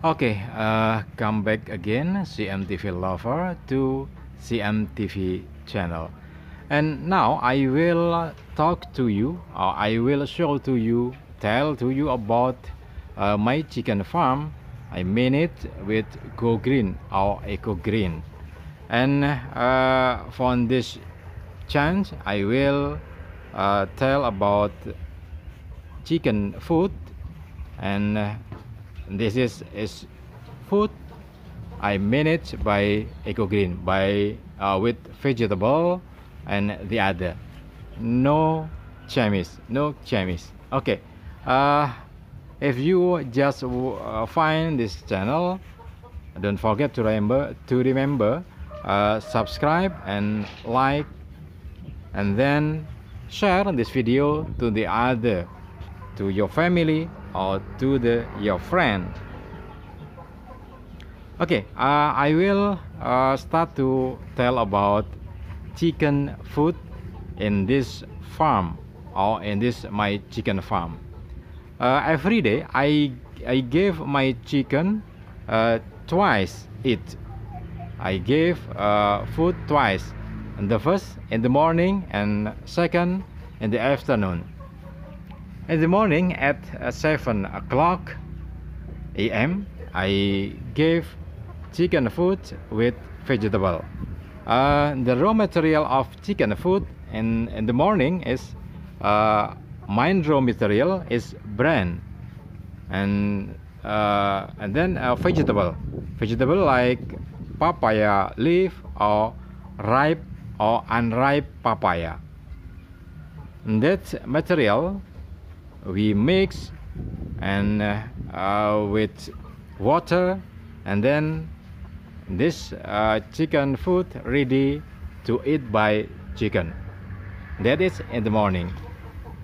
Okay, come back again, CMTV lover to CMTV channel. And now I will talk to you, or I will show to you, tell to you about my chicken farm. I mean it with Go Green or Eco Green. And for this chance, I will tell about chicken food, and this is food I manage by Eco Green by with vegetable and the other. No no chemist. Okay. Uh, if you just find this channel, don't forget to remember subscribe and like, and then share this video to the other, to your family or to your friend. Okay, I will start to tell about chicken food in this farm, or in this my chicken farm. Every day I give my chicken twice eat. I give food twice, and the first in the morning and second in the afternoon. In the morning at 7 o'clock a.m. I give chicken food with vegetable. The raw material of chicken food in the morning is main raw material is bran, and then vegetable like papaya leaf or ripe or unripe papaya. And that material we mix and with water, and then this chicken food ready to eat by chicken. That is in the morning.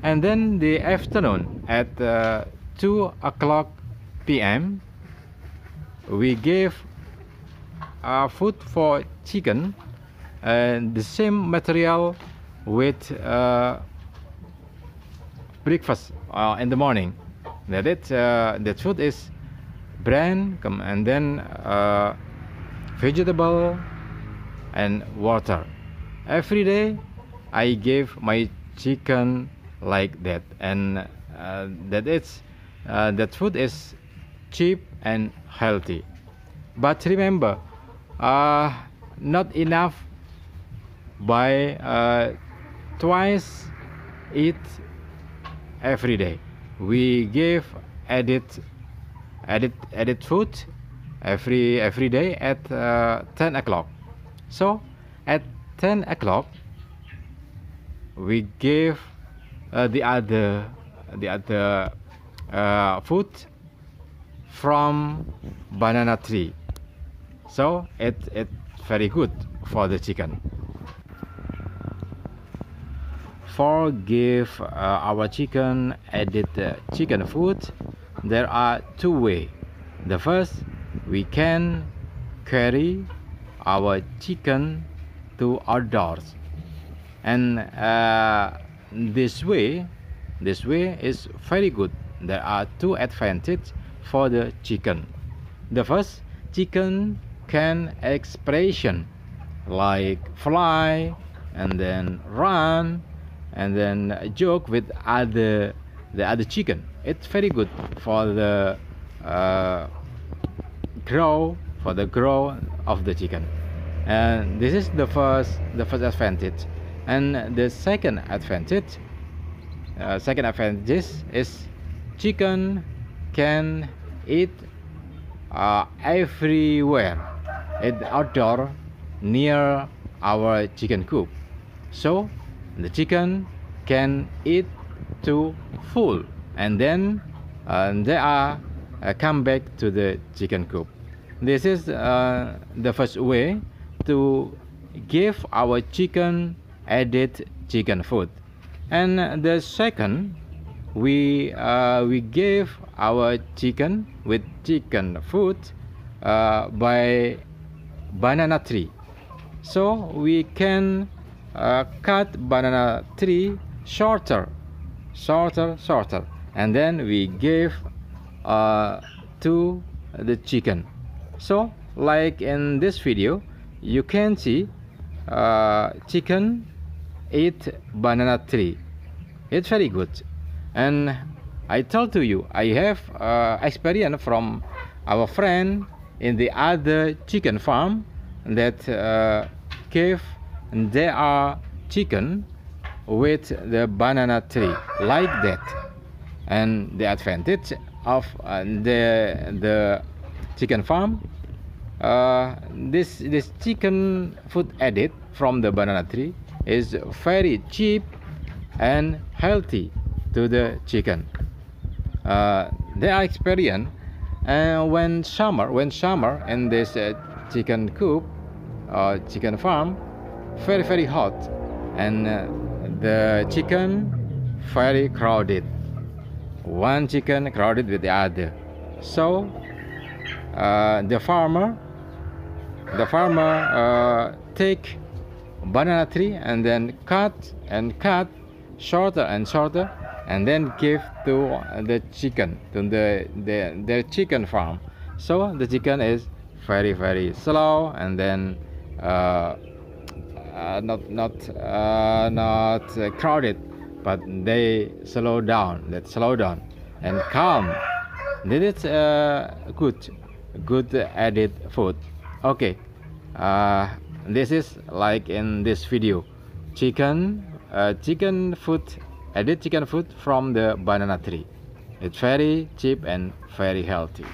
And then the afternoon at 2 o'clock p.m. we give food for chicken, and the same material with breakfast in the morning. That food is bran, and then vegetable and water. Every day I give my chicken like that, and that food is cheap and healthy. But remember, not enough by twice eat every day. We give added food every day at 10 o'clock. So at 10 o'clock we give the other food from banana tree. So it's very good for the chicken. For give our chicken added chicken food, there are two ways. The first, we can carry our chicken to outdoors, and this way is very good. There are two advantages for the chicken. The first, chicken can expression like fly and then run and then joke with the other chicken. It's very good for the grow of the chicken. And this is the first advantage. And the second advantage is chicken can eat everywhere, outdoor near our chicken coop. So the chicken can eat to full, and then they are come back to the chicken coop. This is the first way to give our chicken added chicken food. And the second, we give our chicken with chicken food by banana tree. So we can cut banana tree shorter, and then we give to the chicken. So like in this video you can see chicken eat banana tree. It's very good. And I told to you I have experience from our friend in the other chicken farm that gave their chicken with the banana tree like that. And the advantage of the chicken farm, this chicken food added from the banana tree is very cheap and healthy to the chicken. They are experienced, and when summer in this chicken coop or chicken farm, very hot, and the chicken very crowded, one chicken crowded with the other. So the farmer take banana tree and then cut shorter and shorter, and then give to the chicken, to their chicken farm. So the chicken is very slow, and then not crowded, but they slow down and calm. This is good added food. Okay, this is like in this video, chicken food, added chicken food from the banana tree. It's very cheap and very healthy.